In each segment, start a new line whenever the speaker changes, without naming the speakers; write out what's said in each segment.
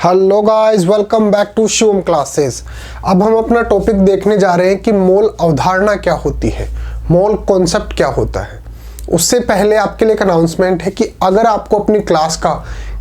Hello guys, welcome back to Shivam classes. अब हम अपना टॉपिक देखने जा रहे हैं कि मोल अवधारणा क्या होती है, मोल कॉन्सेप्ट क्या होता है। उससे पहले आपके लिए एक अनाउंसमेंट है कि अगर आपको अपनी क्लास का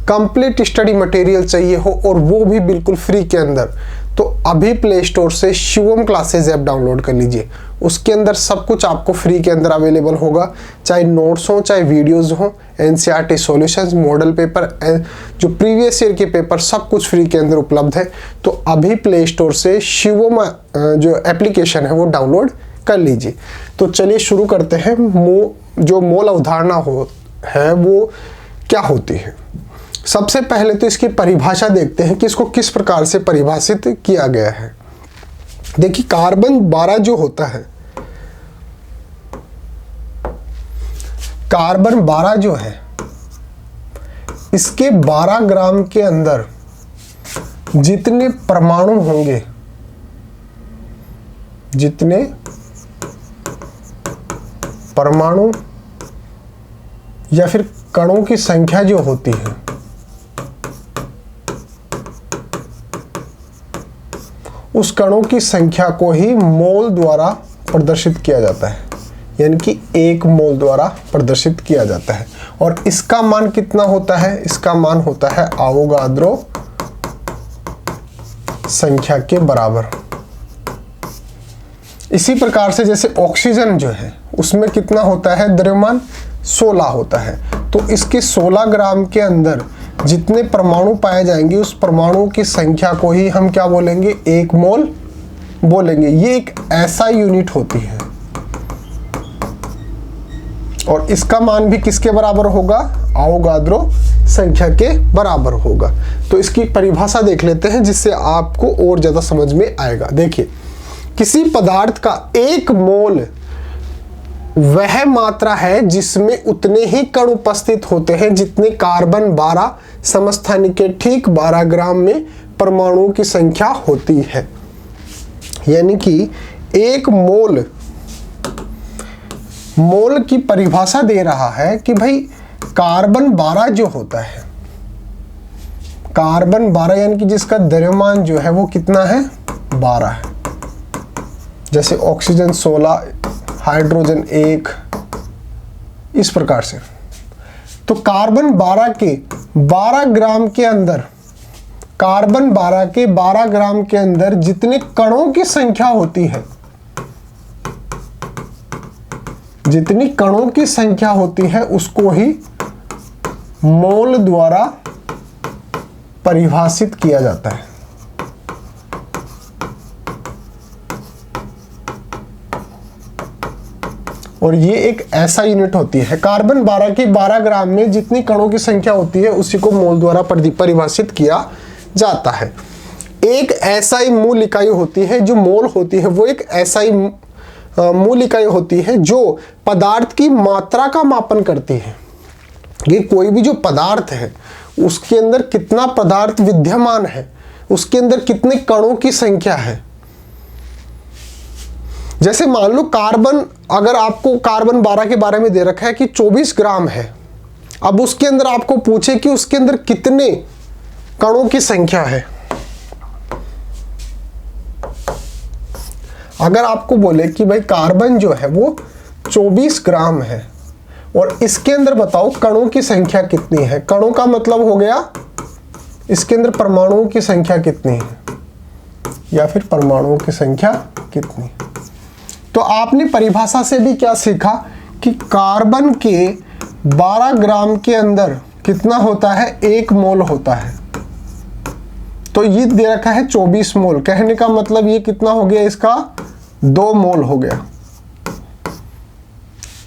कंप्लीट स्टडी मटेरियल चाहिए हो और वो भी बिल्कुल फ्री के अंदर, तो अभी प्ले स्टोर से शिवम क्लासेस ऐप डाउनलोड कर लीजिए। उसके अंदर सब कुछ आपको फ्री के अंदर अवेलेबल होगा, चाहे नोट्स हो, चाहे वीडियोस हो, एनसीईआरटी सॉल्यूशंस, मॉडल पेपर, जो प्रीवियस ईयर के पेपर, सब कुछ फ्री के अंदर उपलब्ध है। तो अभी प्ले स्टोर से शिवम जो एप्लीकेशन है वो डाउनलोड कर लीजिए। तो चलिए शुरू करते हैं। जो मोल अवधारणा है वो क्या होती है। सबसे पहले तो इसकी परिभाषा देखते हैं कि इसको किस प्रकार से परिभाषित किया गया है। देखिए, कार्बन 12 जो होता है, कार्बन 12 जो है, इसके 12 ग्राम के अंदर जितने परमाणु होंगे, जितने परमाणु या फिर कणों की संख्या जो होती है, उस कणों की संख्या को ही मोल द्वारा प्रदर्शित किया जाता है, यानी कि 1 मोल द्वारा प्रदर्शित किया जाता है। और इसका मान कितना होता है? इसका मान होता है अवोगाद्रो संख्या के बराबर। इसी प्रकार से जैसे ऑक्सीजन जो है उसमें कितना होता है? द्रव्यमान 16 होता है। तो इसके 16 ग्राम के अंदर जितने परमाणु पाए जाएंगे, उस परमाणु की संख्या को ही हम क्या बोलेंगे? 1 मोल बोलेंगे। ये एक ऐसा यूनिट होती है और इसका मान भी किसके बराबर होगा? अवोगाद्रो संख्या के बराबर होगा। तो इसकी परिभाषा देख लेते हैं जिससे आपको और ज्यादा समझ में आएगा। देखिए, किसी पदार्थ का 1 मोल वह मात्रा है जिसमें उतने ही कण उपस्थित होते हैं जितने कार्बन 12 समस्थानिक के ठीक 12 ग्राम में परमाणुओं की संख्या होती है। यानी कि 1 मोल की परिभाषा दे रहा है कि भाई कार्बन 12 जो होता है, कार्बन 12 यानी कि जिसका द्रव्यमान जो है वो कितना है? 12 है। जैसे ऑक्सीजन 16, हाइड्रोजन 1, इस प्रकार से। तो कार्बन 12 के 12 ग्राम के अंदर, कार्बन 12 के 12 ग्राम के अंदर जितने कणों की संख्या होती है, जितनी कणों की संख्या होती है उसको ही मोल द्वारा परिभाषित किया जाता है। और ये एक ऐसा यूनिट होती है। कार्बन 12 के 12 ग्राम में जितनी कणों की संख्या होती है उसी को मोल द्वारा परिभाषित किया जाता है। एक एसआई मूल इकाई होती है, जो मोल होती है वो एक एसआई मूल इकाई होती है जो पदार्थ की मात्रा का मापन करती है। ये कोई भी जो पदार्थ है उसके अंदर कितना पदार्थ विद्यमान है, उसके अंदर कितने कणों की संख्या है। जैसे मान लो कार्बन, अगर आपको कार्बन 12 के बारे में दे रखा है कि 24 ग्राम है, अब उसके अंदर आपको पूछे कि उसके अंदर कितने कणों की संख्या है। अगर आपको बोले कि भाई कार्बन जो है वो 24 ग्राम है और इसके अंदर बताओ कणों की संख्या कितनी है। कणों का मतलब हो गया इसके अंदर परमाणुओं की संख्या कितनी है, या फिर परमाणुओं की संख्या कितनी। तो आपने परिभाषा से भी क्या सीखा कि कार्बन के 12 ग्राम के अंदर कितना होता है? 1 मोल होता है। तो ये दे रखा है 24 मोल, कहने का मतलब ये कितना हो गया? इसका 2 मोल हो गया।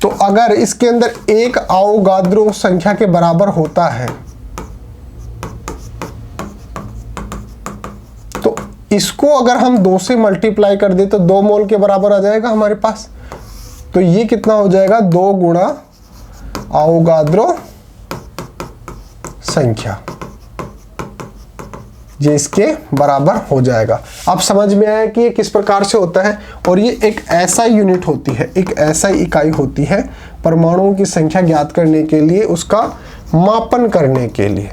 तो अगर इसके अंदर 1 अवोगाद्रो संख्या के बराबर होता है तो इसको अगर हम 2 से मल्टीप्लाई कर दे तो 2 मोल के बराबर आ जाएगा हमारे पास। तो ये कितना हो जाएगा? 2 गुणा अवोगाद्रो संख्या, ये इसके बराबर हो जाएगा। अब समझ में आया कि ये किस प्रकार से होता है। और ये एक ऐसा यूनिट होती है, एक ऐसा इकाई होती है परमाणुओं की संख्या ज्ञात करने के लिए, उसका मापन करने के लिए।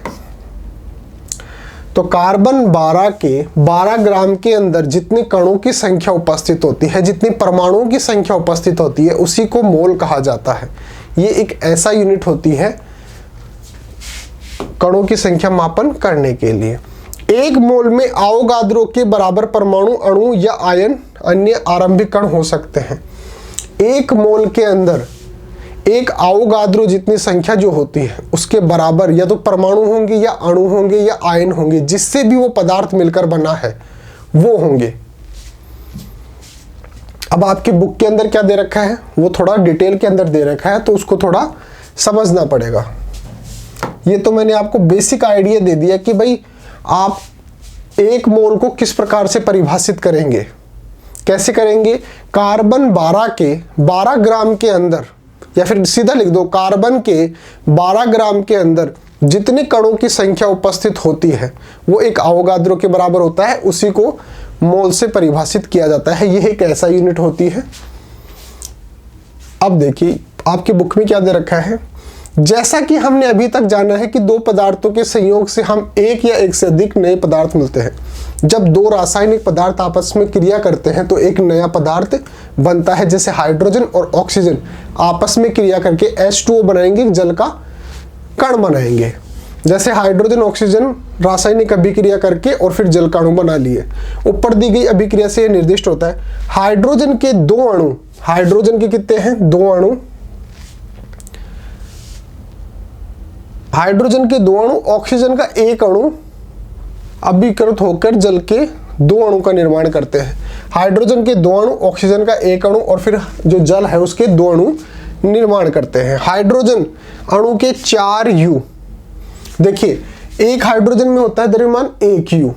तो कार्बन 12 के 12 ग्राम के अंदर जितने कणों की संख्या उपस्थित होती है, जितनी परमाणुओं की संख्या उपस्थित होती है, उसी को मोल कहा जाता है। ये एक ऐसा यूनिट होती है कणों की संख्या मापन करने के लिए। एक मोल में आवोगाद्रो के बराबर परमाणु, अणु या आयन अन्य आरंभिक कण हो सकते हैं। एक मोल के अंदर एक आवोगाद्रो जितनी संख्या जो होती है उसके बराबर या तो परमाणु होंगे या अणु होंगे या आयन होंगे, जिससे भी वो पदार्थ मिलकर बना है वो होंगे। अब आपकी बुक के अंदर क्या दे रखा है वो थोड़ा डिटेल के अंदर दे रखा है, तो उसको थोड़ा समझना पड़ेगा। ये तो मैंने आपको बेसिक आइडिया दे दिया कि भाई आप एक मोल को किस प्रकार से परिभाषित करेंगे, कैसे करेंगे। कार्बन 12 के 12 ग्राम के अंदर, या फिर सीधा लिख दो, कार्बन के 12 ग्राम के अंदर जितने कणों की संख्या उपस्थित होती है वो एक आवोगाद्रो के बराबर होता है, उसी को मोल से परिभाषित किया जाता है। यह एक ऐसा यूनिट होती है। अब देखिए आपकी बुक में क्या दे रखा है। जैसा कि हमने अभी तक जाना है कि दो पदार्थों के संयोग से हम एक या एक से अधिक नए पदार्थ मिलते हैं। जब दो रासायनिक पदार्थ आपस में क्रिया करते हैं तो एक नया पदार्थ बनता है। जैसे हाइड्रोजन और ऑक्सीजन आपस में क्रिया करके H2O बनाएंगे, जल का कण बनाएंगे। जैसे हाइड्रोजन ऑक्सीजन रासायनिक अभिक्रिया करके और फिर जल का अणु बना लिए। ऊपर दी गई अभिक्रिया से यह निर्दिष्ट होता है। हाइड्रोजन के दो अणु, हाइड्रोजन के कितने हैं, दो अणु, हाइड्रोजन के दो अणु, ऑक्सीजन का एक अणु अभिकृत होकर जल के दो अणु का निर्माण करते हैं। हाइड्रोजन के दो अणु, ऑक्सीजन का एक अणु और फिर जो जल है उसके दो अणु निर्माण करते हैं। हाइड्रोजन अणु के 4 U, देखिए एक हाइड्रोजन में होता है द्रव्यमान 1 U,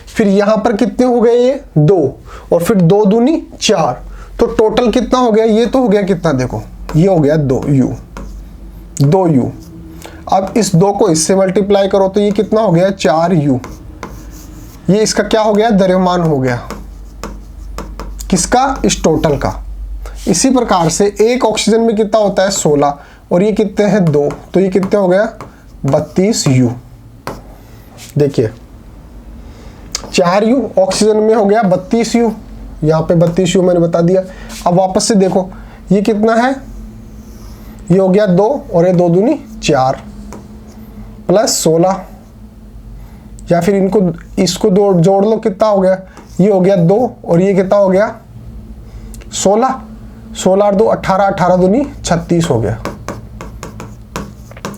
फिर यहां पर कितने हो गए, ये 2 और फिर 2 दूनी 4, तो टोटल कितना हो गया, ये तो हो गया कितना, देखो ये हो गया 2 U। अब इस 2 को इससे मल्टीप्लाई करो तो ये कितना हो गया, 4 U। ये इसका क्या हो गया, द्रव्यमान हो गया, किसका, इस टोटल का। इसी प्रकार से एक ऑक्सीजन में कितना होता है, 16 और ये कितने हैं, 2, तो ये कितने हो गया, 32 U। देखिए 4 U ऑक्सीजन में हो गया 32 U, यहाँ पे 32 U मैंने बता दिया। अब वापस से देखो ये कितना है, ये हो गया 2 और ये 2 दूनी 4 प्लस 16, या फिर इनको इसको जोड़ लो, कितना हो गया, ये हो गया 2 और ये कितना हो गया 16, 16 और 2 18, 18 दूनी 36 हो गया।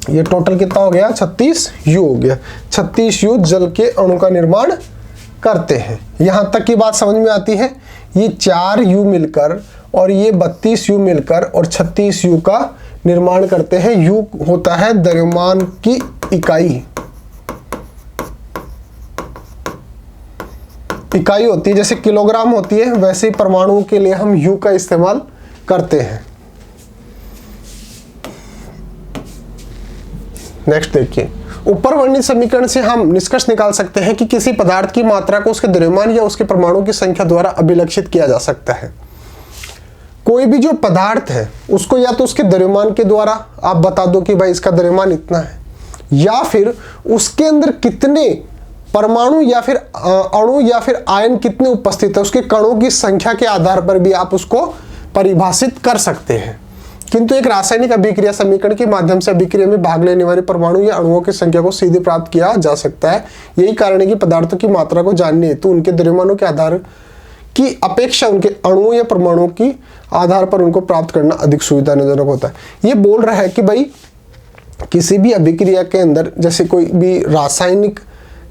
ये टोटल कितना हो गया, 36 U हो गया। 36 U जल के अणु का निर्माण करते हैं। यहां तक की बात समझ में आती है। ये 4 U मिलकर और ये 32 U मिलकर और 36 U का निर्माण करते हैं। U होता है द्रव्यमान की इकाई होती है, जैसे किलोग्राम होती है वैसे ही परमाणुओं के लिए हम U का इस्तेमाल करते हैं। नेक्स्ट देखिए, ऊपर वर्णित समीकरण से हम निष्कर्ष निकाल सकते हैं कि किसी पदार्थ की मात्रा को उसके द्रव्यमान या उसके परमाणु की संख्या द्वारा अभिलक्षित किया जा सकता है। कोई भी जो पदार्थ है उसको या तो उसके द्रव्यमान के द्वारा आप बता दो कि भाई इसका द्रव्यमान इतना है, या फिर उसके अंदर कितने परमाणु या फिर अणु या फिर आयन कितने उपस्थित है, उसके कणों की संख्या के आधार पर भी आप उसको परिभाषित कर सकते हैं। किंतु एक रासायनिक अभिक्रिया समीकरण के माध्यम से अभिक्रिया में भाग लेने वाले परमाणु या अणुओं की संख्या को सीधे प्राप्त किया जा सकता है। यही कारण है कि पदार्थों की मात्रा को जानने हेतु उनके द्रव्यमानों के आधार की अपेक्षा उनके अणुओं या परमाणुओं की आधार पर उनको प्राप्त करना अधिक सुविधाजनक होता है। ये बोल रहा है कि भाई किसी भी अभिक्रिया के अंदर जैसे कोई भी रासायनिक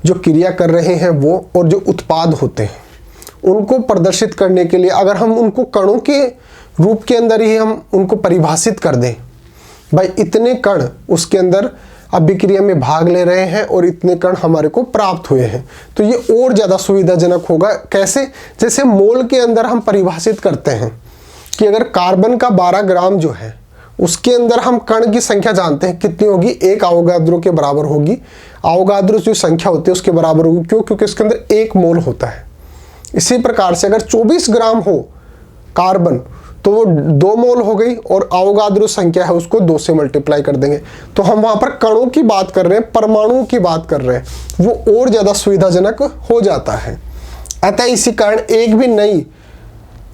जो क्रिया कर रहे हैं वो और जो उत्पाद होते हैं उनको प्रदर्शित करने के लिए अगर हम उनको कणों के रूप के अंदर ही हम उनको परिभाषित कर दें, भाई इतने कण उसके अंदर अभिक्रिया में भाग ले रहे हैं और इतने कण हमारे को प्राप्त हुए हैं, तो ये और ज़्यादा सुविधाजनक होगा। कैसे, जैसे मोल के अंदर हम परिभाषित करते हैं कि अगर कार्बन का 12 ग्राम जो है उसके अंदर हम कण की संख्या जानते हैं कितनी होगी, 1 आवोगाद्रो के बराबर होगी। आवोगाद्रो जो संख्या होती है उसके बराबर होगी, क्यों, क्योंकि इसके अंदर 1 मोल होता है। इसी प्रकार से अगर 24 ग्राम हो कार्बन तो वो 2 मोल हो गई, और अवोगाद्रो संख्या है उसको 2 से मल्टीप्लाई कर देंगे। तो हम वहां पर कणों की बात कर रहे हैं, परमाणुओं की बात कर रहे हैं, वो और ज्यादा सुविधाजनक हो जाता है। अतः इसी कारण एक भी नई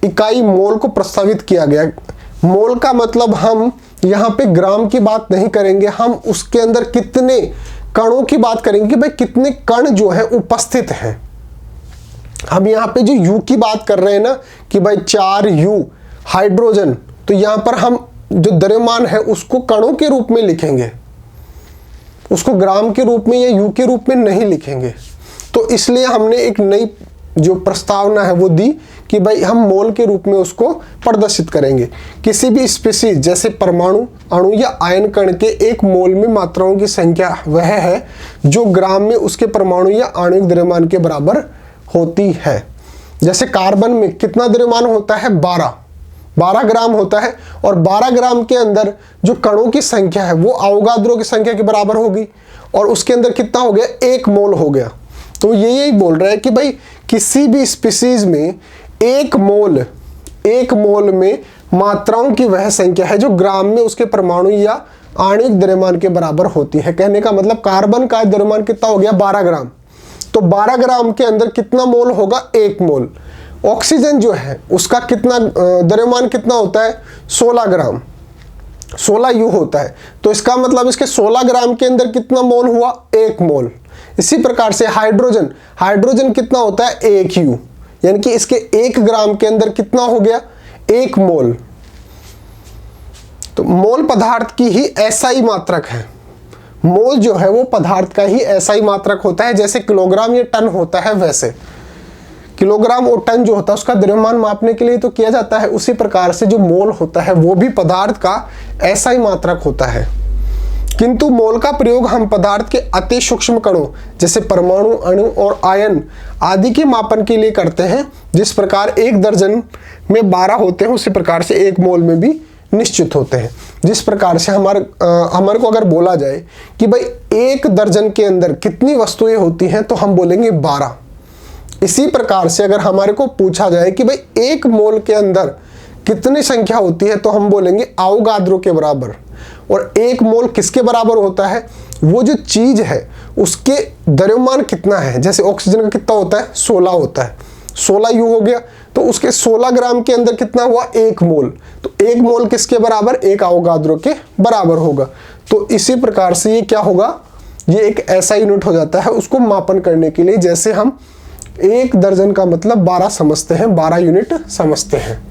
इकाई मोल को प्रस्तावित किया गया। मोल का मतलब हम यहाँ पे ग्राम की बात नहीं करेंगे, हम उसके अंदर कितने कणों की बात करेंगे कि भाई कितने कण जो है उपस्थित हैं। हम यहाँ पे जो U की बात कर रहे हैं ना कि भाई 4U हाइड्रोजन, तो यहाँ पर हम जो द्रव्यमान है उसको कणों के रूप में लिखेंगे, उसको ग्राम के रूप में या U के रूप में नहीं लिखेंगे। तो इसलिए हमने एक नई जो प्रस्तावना है वो दी कि भाई हम मोल के रूप में उसको प्रदर्शित करेंगे। किसी भी स्पीशीज जैसे परमाणु, अणु या आयन कण के एक मोल में मात्राओं की संख्या वह है जो ग्राम में उसके परमाणु या आणविक द्रव्यमान के बराबर होती है। जैसे कार्बन में कितना द्रव्यमान होता है? 12 ग्राम होता है, और 12 ग्राम के अंदर जो कणों की संख्या है वो अवोगाद्रो की संख्या के बराबर होगी, और उसके अंदर कितना हो गया? 1 मोल हो गया। तो ये यही बोल रहा है कि भाई किसी भी स्पीशीज में एक मोल में मात्राओं की वह संख्या है जो ग्राम में उसके परमाणु या आणविक द्रव्यमान के बराबर होती है। कहने का मतलब कार्बन का द्रव्यमान कितना हो गया? 12 ग्राम। तो 12 ग्राम के अंदर कितना मोल होगा? 1 मोल। ऑक्सीजन जो है उसका कितना द्रव्यमान कितना होता है? 16 ग्राम, 16U होता है। तो इसका मतलब इसके 16 ग्राम के अंदर कितना मोल हुआ? 1 मोल। इसी प्रकार से हाइड्रोजन कितना होता है? 1U, यानी कि इसके 1 ग्राम के अंदर कितना हो गया? 1 मोल। तो मोल पदार्थ की ही एसआई मात्रक है। मोल जो है वो पदार्थ का ही एसआई मात्रक होता है। जैसे किलोग्राम या टन होता है, वैसे किलोग्राम और टन जो होता है उसका द्रव्यमान मापने के लिए तो किया जाता है, उसी प्रकार से जो मोल होता है वो भी पदार्थ का एसआई मात्रक होता है। किंतु मोल का प्रयोग हम पदार्थ के अति सूक्ष्म कणों जैसे परमाणु, अणु और आयन आदि के मापन के लिए करते हैं। जिस प्रकार 1 दर्जन में 12 होते हैं, उसी प्रकार से 1 मोल में भी निश्चित होते हैं। जिस प्रकार से हमारे को अगर बोला जाए कि भाई 1 दर्जन के अंदर कितनी वस्तुएं होती हैं, तो हम बोलेंगे 12। इसी प्रकार से अगर हमारे को पूछा जाए कि भाई 1 मोल के अंदर कितनी संख्या होती है, तो हम बोलेंगे अवोगाद्रो के बराबर। और 1 मोल किसके बराबर होता है? वो जो चीज है उसके द्रव्यमान कितना है। जैसे ऑक्सीजन का कितना होता है? 16 होता है, 16U हो गया। तो उसके 16 ग्राम के अंदर कितना हुआ? 1 मोल। तो 1 मोल किसके बराबर? 1 अवोगाद्रो के बराबर होगा। तो इसी प्रकार से ये क्या होगा? ये एक ऐसा यूनिट हो जाता है उसको मापन करने के लिए। जैसे हम 1 दर्जन का मतलब 12 समझते हैं, 12 यूनिट समझते हैं।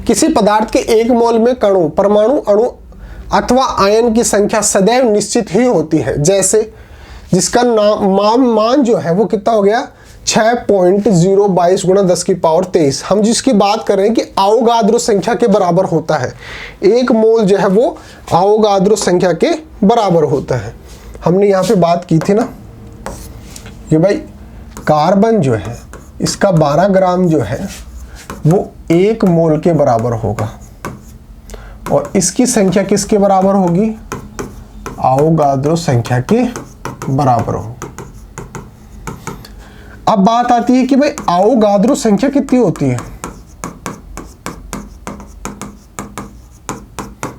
किसी पदार्थ के 1 मोल में कणों, परमाणु, अणु अथवा आयन की संख्या सदैव निश्चित ही होती है। जैसे जिसका मान जो है वो कितना हो गया? 6.022 गुणा 10 की पावर 23। हम जिसकी बात कर रहे हैं कि अवोगाद्रो संख्या के बराबर होता है। 1 मोल जो है वो अवोगाद्रो संख्या के बराबर होता है। हमने यहाँ पे बात की थी ना कि भाई कार्बन जो है इसका 12 ग्राम जो है वो 1 मोल के बराबर होगा, और इसकी संख्या किसके बराबर होगी? अवोगाद्रो संख्या के बराबर होगी। अब बात आती है कि भाई अवोगाद्रो संख्या कितनी होती है?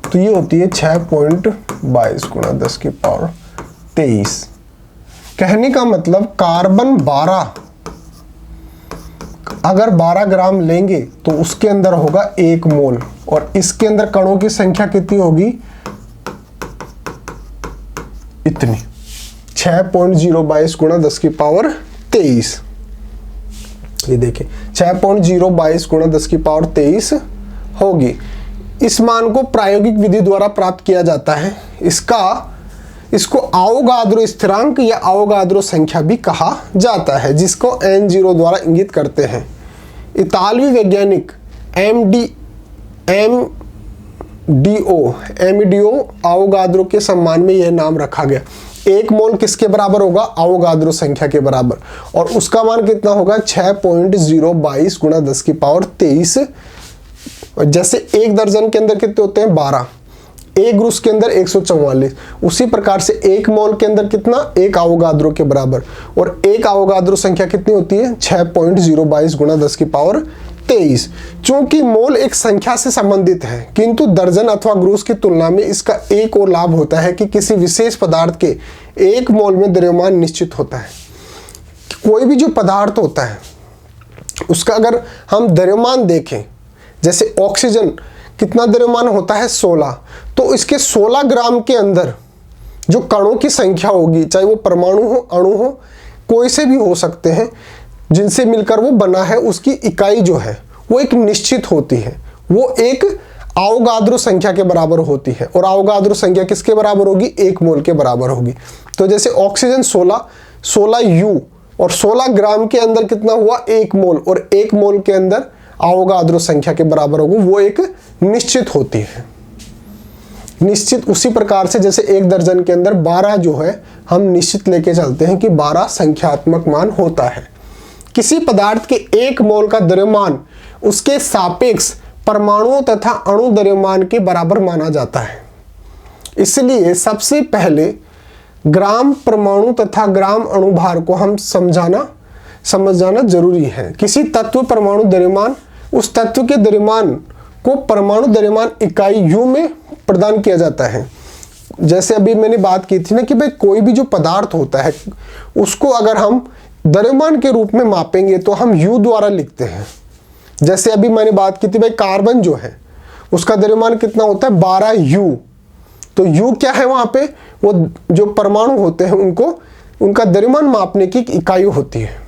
तो ये होती है 6.22 गुणा 10 की पावर 23। कहने का मतलब कार्बन 12, अगर 12 ग्राम लेंगे तो उसके अंदर होगा 1 मोल, और इसके अंदर कणों की संख्या कितनी होगी? इतनी, 6.022 गुणा 10 की पावर 23। ये देखिए 6.022 गुणा 10 की पावर 23 होगी। इस मान को प्रायोगिक विधि द्वारा प्राप्त किया जाता है। इसको अवोगाद्रो स्थिरांक या अवोगाद्रो संख्या भी कहा जाता है, जिसको N0 द्वारा इंगित करते हैं। इतालवी वैज्ञानिक एमिडियो अवोगाद्रो के सम्मान में यह नाम रखा गया। 1 मोल किसके बराबर होगा? अवोगाद्रो संख्या के बराबर, और उसका मान कितना होगा? 6.022 गुणा 10 की पावर 23। जैसे 1 दर्जन के अंदर कितने होते हैं? 12। 1 ग्रुस के अंदर 144। उसी प्रकार से 1 मोल के अंदर कितना? 1 अवोगाद्रो के बराबर, और 1 अवोगाद्रो संख्या कितनी होती है? 6.022 गुणा 10 की पावर 23। चूंकि मोल एक संख्या से संबंधित है, किंतु दर्जन अथवा ग्रूस की तुलना में इसका एक और लाभ होता है कि किसी विशेष पदार्थ के एक मोल में द्रव्यमान निश्चित होता है। कोई भी जो पदार्थ होता है उसका अगर हम द्रव्यमान देखें, जैसे ऑक्सीजन कितना द्रव्यमान होता है 16, तो इसके 16 ग्राम के अंदर जो कणों की संख्या होगी, चाहे वो परमाणु हो, अणु हो, कोई से भी हो सकते हैं, जिनसे मिलकर वो बना है, उसकी इकाई जो है वो एक निश्चित होती है, वो एक आवोगाद्रो संख्या के बराबर होती है। और आवोगाद्रो संख्या किसके बराबर होगी? 1 मोल के बराबर होगी। तो जैसे ऑक्सीजन 16 यू और 16 ग्राम के अंदर कितना हुआ? 1 मोल, और 1 मोल के अंदर आवोगाद्रो संख्या के बराबर होगी, वो एक निश्चित होती है। निश्चित उसी प्रकार से जैसे 1 दर्जन के अंदर 12 जो है हम निश्चित लेके चलते हैं कि 12 संख्यात्मक मान होता है। किसी पदार्थ के 1 मोल का द्रव्यमान उसके सापेक्ष परमाणुओं तथा अणु द्रव्यमान के बराबर माना जाता है। इसलिए सबसे पहले ग्राम परमाणु तथा ग्राम अणुभार को हम समझ जाना जरूरी है। किसी तत्व परमाणु द्रव्यमान उस तत्व के द्रव्यमान को परमाणु द्रव्यमान इकाई यू में प्रदान किया जाता है। जैसे अभी मैंने बात की थी ना कि भाई कोई भी जो पदार्थ होता है उसको अगर हम द्रव्यमान के रूप में मापेंगे तो हम यू द्वारा लिखते हैं। जैसे अभी मैंने बात की थी भाई कार्बन जो है उसका द्रव्यमान कितना होता है? 12 यू। तो यू क्या है? वहां पे वो जो परमाणु होते हैं उनका द्रव्यमान मापने की इकाई होती है।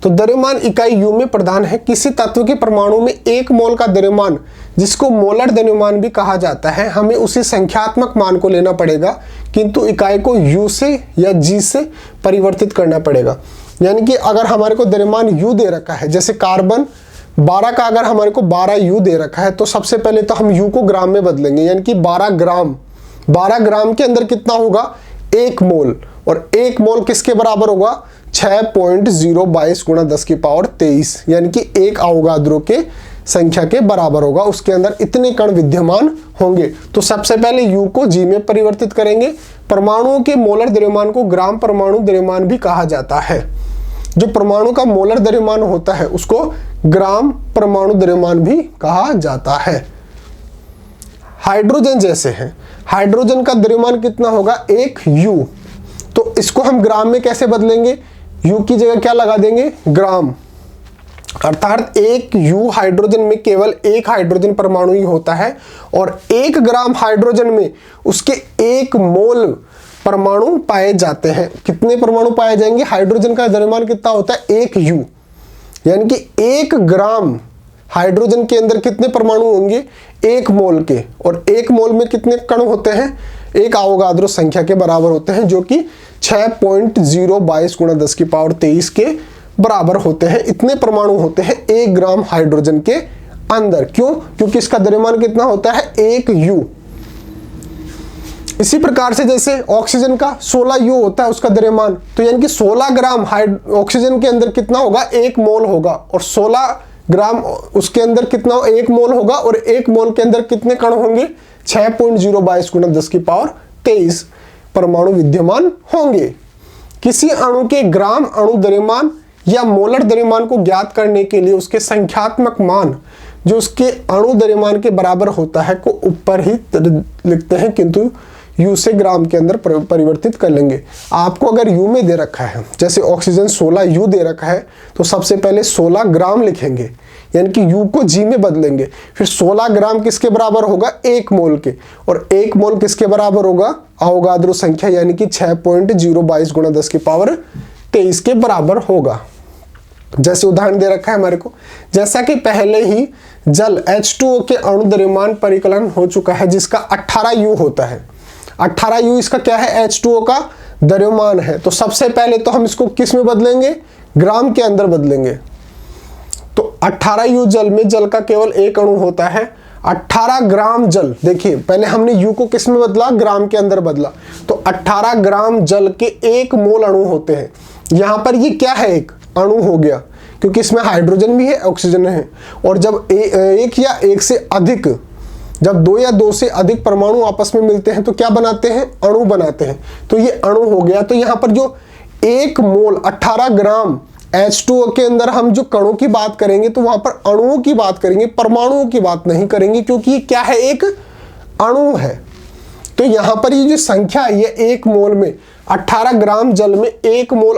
तो द्रव्यमान इकाई यू में प्रदान है। किसी तत्व के परमाणु में 1 मोल का द्रव्यमान, जिसको मोलर द्रव्यमान भी कहा जाता है, हमें उसी संख्यात्मक मान को लेना पड़ेगा, किंतु इकाई को यू से या जी से परिवर्तित करना पड़ेगा। यानी कि अगर हमारे को द्रव्यमान यू दे रखा है, जैसे कार्बन 12 का अगर हमारे को 12 यू दे रखा है, तो सबसे पहले तो हम यू को ग्राम में बदलेंगे, यानी कि 12 ग्राम के अंदर कितना होगा? 1 मोल। और 1 मोल किसके बराबर होगा? 6.022 गुणा 10 की पावर 23, यानी कि 1 आवोगाद्रो के संख्या के बराबर होगा। उसके अंदर इतने कण विद्यमान होंगे। तो सबसे पहले यू को जी में परिवर्तित करेंगे। परमाणुओं के मोलर द्रव्यमान को ग्राम परमाणु द्रव्यमान भी कहा जाता है। जो परमाणु का मोलर द्रव्यमान होता है उसको ग्राम परमाणु द्रव्यमान भी कहा जाता है। हाइड्रोजन जैसे है, हाइड्रोजन का द्रव्यमान कितना होगा? 1 यू। तो इसको हम ग्राम में कैसे बदलेंगे? यू की जगह क्या लगा देंगे? ग्राम। अर्थात 1 यू हाइड्रोजन में केवल 1 हाइड्रोजन परमाणु ही होता है, और 1 ग्राम हाइड्रोजन में उसके 1 मोल परमाणु पाए जाते हैं। कितने परमाणु पाए जाएंगे? हाइड्रोजन का द्रव्यमान कितना होता है? 1 यू। यानी कि 1 ग्राम हाइड्रोजन के अंदर कितने परमाणु होंगे? 1 मोल के। और 1 मोल में कितने कण होते हैं? 1 आवोगाद्रो संख्या के बराबर होते हैं, जो कि 6.022 गुणा 10 की पावर 23 के बराबर होते हैं। इतने परमाणु होते हैं 1 ग्राम हाइड्रोजन के अंदर। क्यों? क्योंकि इसका द्रव्यमान कितना होता है? 1 यू। इसी प्रकार से जैसे ऑक्सीजन का 16 यू होता है उसका द्रव्यमान, तो यानी कि 16 ग्राम ऑक्सीजन के अंदर कितना होगा? 1 मोल होगा। और 16 ग्राम उसके अंदर कितना? 1 मोल होगा। और 1 मोल के अंदर कितने कण होंगे? 6.022 गुणा 10 की पावर 23 परमाणु विद्यमान होंगे। किसी अणु के ग्राम अणु द्रव्यमान या मोलर द्रव्यमान को ज्ञात करने के लिए उसके संख्यात्मक मान जो उसके अणु द्रव्यमान के बराबर होता है को ऊपर ही लिखते हैं, किंतु यू से ग्राम के अंदर परिवर्तित कर लेंगे। आपको अगर यू में दे रखा है, जैसे ऑक्सीजन 16 यू दे रखा है, तो सबसे पहले 16 ग्राम लिखेंगे, यानी कि यू को जी में बदलेंगे। फिर 16 ग्राम किसके बराबर होगा? 1 मोल के। और 1 मोल किसके बराबर होगा? आवोगाद्रो संख्या, यानी कि 6.022 गुणा 10 की पावर 23 के बराबर होगा। जैसे उदाहरण दे रखा है हमारे को, जैसा कि पहले ही जल H2O के अणु द्रव्यमान परिकलन हो चुका है, जिसका 18 यू होता है। 18 यू इसका क्या है? H2O का द्रव्यमान है। तो सबसे पहले तो हम इसको किस में बदलेंगे? ग्राम के अंदर बदलेंगे। तो 18 यू जल में जल का केवल 1 अणु होता है। 18 ग्राम जल, देखिए पहले हमने यू को किस में बदला? ग्राम के अंदर बदला। तो 18 ग्राम जल के 1 मोल अणु होते हैं। यहां पर ये क्या है? एक अणु हो गया, क्योंकि इसमें हाइड्रोजन भी है, ऑक्सीजन है। और जब एक या एक से अधिक, जब 2 या 2 से अधिक परमाणु आपस में मिलते हैं तो क्या बनाते हैं? अणु बनाते हैं। तो ये अणु हो गया। तो यहाँ पर जो 1 मोल 18 ग्राम H2O के अंदर हम जो कणों की बात करेंगे तो वहां पर अणुओं की बात करेंगे, परमाणुओं की बात नहीं करेंगे, क्योंकि ये क्या है, एक अणु है। तो यहां पर ये जो संख्या है, ये 1 मोल में 18 ग्राम जल में 1 मोल